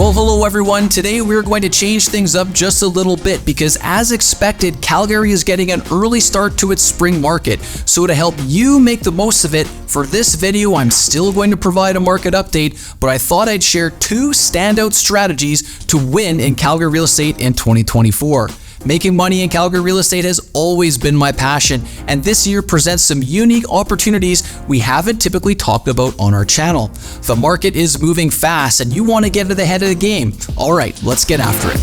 Well, hello everyone. Today we're going to change things up just a little bit because as expected, Calgary is getting an early start to its spring market. So to help you make the most of it, for this video I'm still going to provide a market update, but I thought I'd share two standout strategies to win in Calgary real estate in 2024. Making money in Calgary real estate has always been my passion, and this year presents some unique opportunities we haven't typically talked about on our channel. The market is moving fast and you want to get to the head of the game. All right, let's get after it.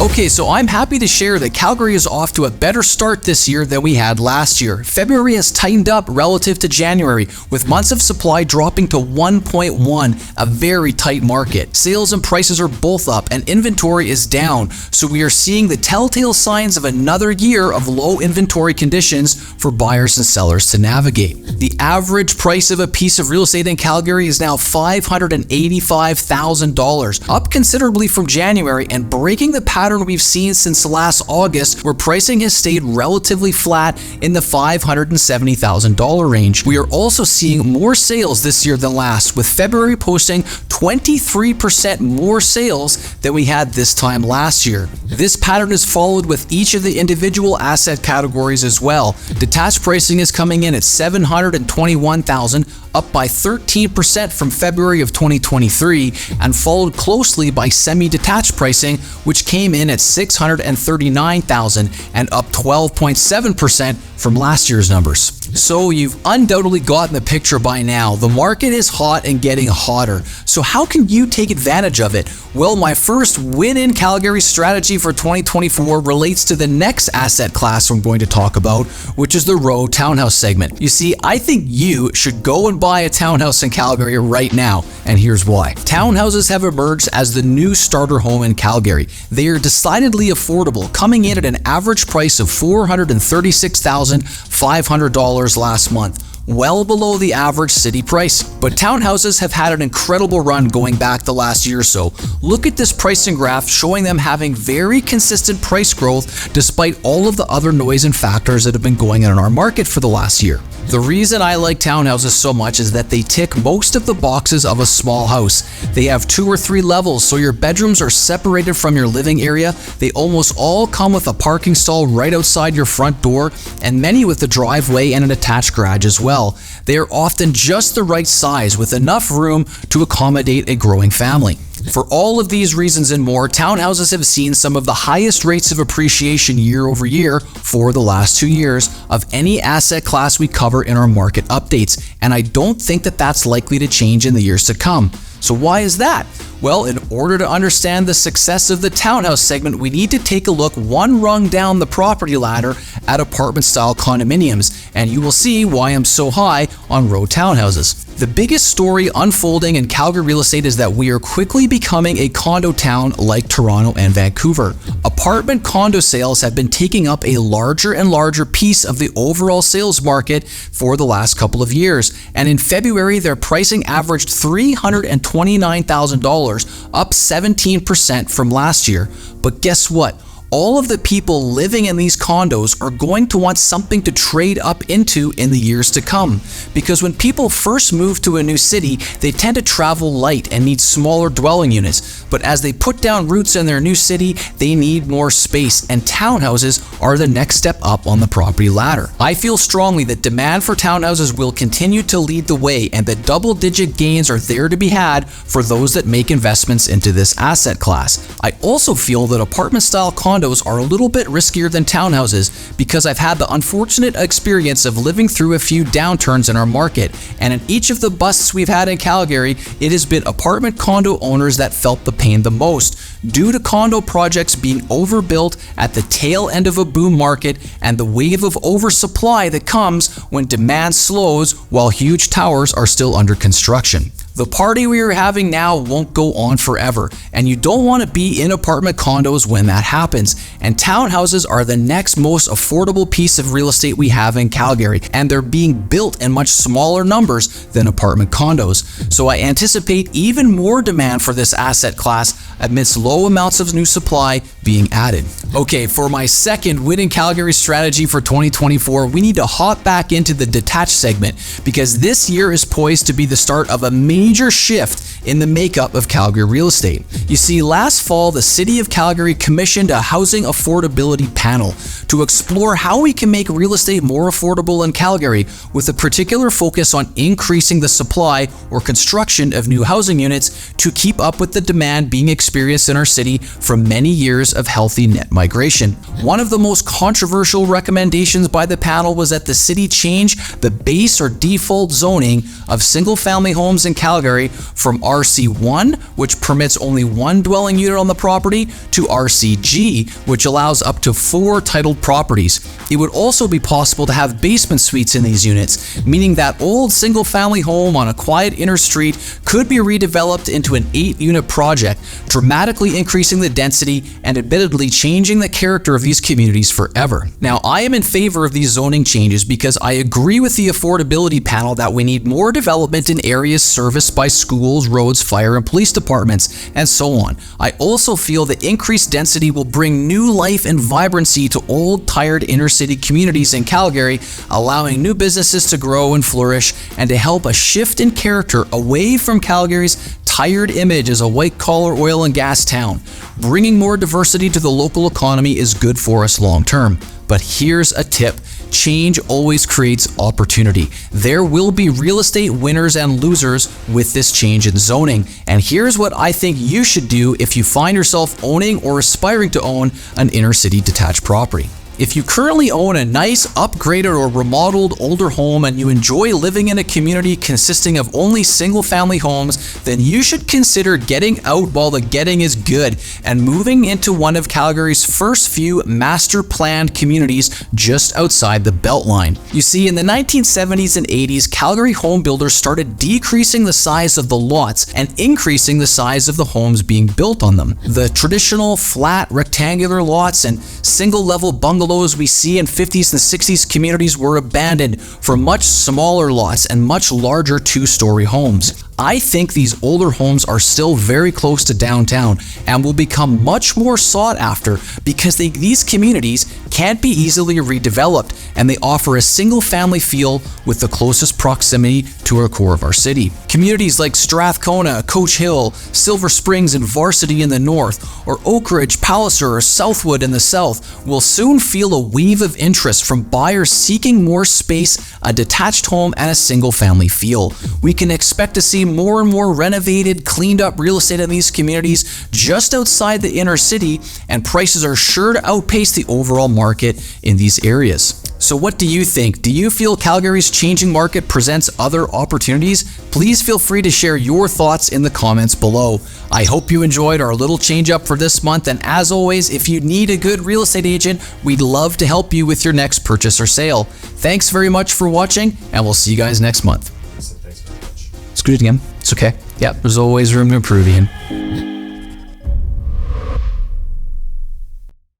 Okay, so I'm happy to share that Calgary is off to a better start this year than we had last year. February has tightened up relative to January, with months of supply dropping to 1.1, a very tight market. Sales and prices are both up and inventory is down, so we are seeing the telltale signs of another year of low inventory conditions for buyers and sellers to navigate. The average price of a piece of real estate in Calgary is now $585,000, up considerably from January and breaking the pattern we've seen since last August, where pricing has stayed relatively flat in the $570,000 range. We are also seeing more sales this year than last, with February posting 23% more sales than we had this time last year. This pattern is followed with each of the individual asset categories as well. Detached pricing is coming in at $721,000, up by 13% from February of 2023, and followed closely by semi-detached pricing, which came in at $639,000 and up 12.7% from last year's numbers. So you've undoubtedly gotten the picture by now. The market is hot and getting hotter. So how can you take advantage of it? Well, my first win in Calgary strategy for 2024 relates to the next asset class I'm going to talk about, which is the row townhouse segment. You see, I think you should go and buy a townhouse in Calgary right now, and here's why. Townhouses have emerged as the new starter home in Calgary. They are decidedly affordable, coming in at an average price of $436,500 last month, well below the average city price. But townhouses have had an incredible run going back the last year or so. Look at this pricing graph showing them having very consistent price growth despite all of the other noise and factors that have been going on in our market for the last year. The reason I like townhouses so much is that they tick most of the boxes of a small house. They have 2 or 3 levels, so your bedrooms are separated from your living area. They almost all come with a parking stall right outside your front door, and many with a driveway and an attached garage as well. They are often just the right size with enough room to accommodate a growing family. For all of these reasons and more, townhouses have seen some of the highest rates of appreciation year over year for the last 2 years of any asset class we cover in our market updates, and I don't think that that's likely to change in the years to come. So why is that? Well, in order to understand the success of the townhouse segment, we need to take a look one rung down the property ladder at apartment-style condominiums, and you will see why I'm so high on row townhouses. The biggest story unfolding in Calgary real estate is that we are quickly becoming a condo town like Toronto and Vancouver. Apartment condo sales have been taking up a larger and larger piece of the overall sales market for the last couple of years, and in February their pricing averaged $329,000, up 17% from last year. But guess what? All of the people living in these condos are going to want something to trade up into in the years to come. Because when people first move to a new city, they tend to travel light and need smaller dwelling units. But as they put down roots in their new city, they need more space, and townhouses are the next step up on the property ladder. I feel strongly that demand for townhouses will continue to lead the way, and that double-digit gains are there to be had for those that make investments into this asset class. I also feel that apartment-style condos are a little bit riskier than townhouses because I've had the unfortunate experience of living through a few downturns in our market, and in each of the busts we've had in Calgary, it has been apartment condo owners that felt the pain the most, due to condo projects being overbuilt at the tail end of a boom market and the wave of oversupply that comes when demand slows while huge towers are still under construction. The party we are having now won't go on forever, and you don't want to be in apartment condos when that happens. And townhouses are the next most affordable piece of real estate we have in Calgary, and they're being built in much smaller numbers than apartment condos. So I anticipate even more demand for this asset class amidst low amounts of new supply being added. Okay, for my second winning Calgary strategy for 2024, we need to hop back into the detached segment because this year is poised to be the start of a major shift in the makeup of Calgary real estate. You see, last fall, the City of Calgary commissioned a housing affordability panel to explore how we can make real estate more affordable in Calgary, with a particular focus on increasing the supply or construction of new housing units to keep up with the demand being experienced in our city from many years of healthy net migration. One of the most controversial recommendations by the panel was that the city change the base or default zoning of single-family homes in Calgary from RC1, which permits only one dwelling unit on the property, to RCG, which allows up to 4 titled properties. It would also be possible to have basement suites in these units, meaning that old single-family home on a quiet inner street could be redeveloped into an 8-unit project, dramatically increasing the density and admittedly changing the character of these communities forever. Now, I am in favor of these zoning changes because I agree with the affordability panel that we need more development in areas serviced by schools, roads, fire, and police departments, and so on. I also feel that increased density will bring new life and vibrancy to old, tired inner-city communities in Calgary, allowing new businesses to grow and flourish, and to help a shift in character away from Calgary's tired image as a white-collar oil and gas town. Bringing more diversity to the local economy is good for us long-term. But here's a tip. Change always creates opportunity. There will be real estate winners and losers with this change in zoning. And here's what I think you should do if you find yourself owning or aspiring to own an inner city detached property. If you currently own a nice, upgraded, or remodeled older home and you enjoy living in a community consisting of only single-family homes, then you should consider getting out while the getting is good and moving into one of Calgary's first few master-planned communities just outside the Beltline. You see, in the 1970s and 80s, Calgary home builders started decreasing the size of the lots and increasing the size of the homes being built on them. The traditional flat rectangular lots and single-level bungalows we see in 50s and 60s communities were abandoned for much smaller lots and much larger 2-story homes. I think these older homes are still very close to downtown and will become much more sought after because these communities can't be easily redeveloped and they offer a single-family feel with the closest proximity to our core of our city. Communities like Strathcona, Coach Hill, Silver Springs, and Varsity in the north, or Oak Ridge, Palliser, or Southwood in the south will soon feel a weave of interest from buyers seeking more space, a detached home, and a single-family feel. We can expect to see more and more renovated, cleaned up real estate in these communities just outside the inner city, and prices are sure to outpace the overall market in these areas. So what do you think? Do you feel Calgary's changing market presents other opportunities? Please feel free to share your thoughts in the comments below. I hope you enjoyed our little change up for this month, and as always, if you need a good real estate agent, we'd love to help you with your next purchase or sale. Thanks very much for watching, and we'll see you guys next month. Thanks very much. Screw it again. It's okay. Yeah, there's always room to improve, Ian.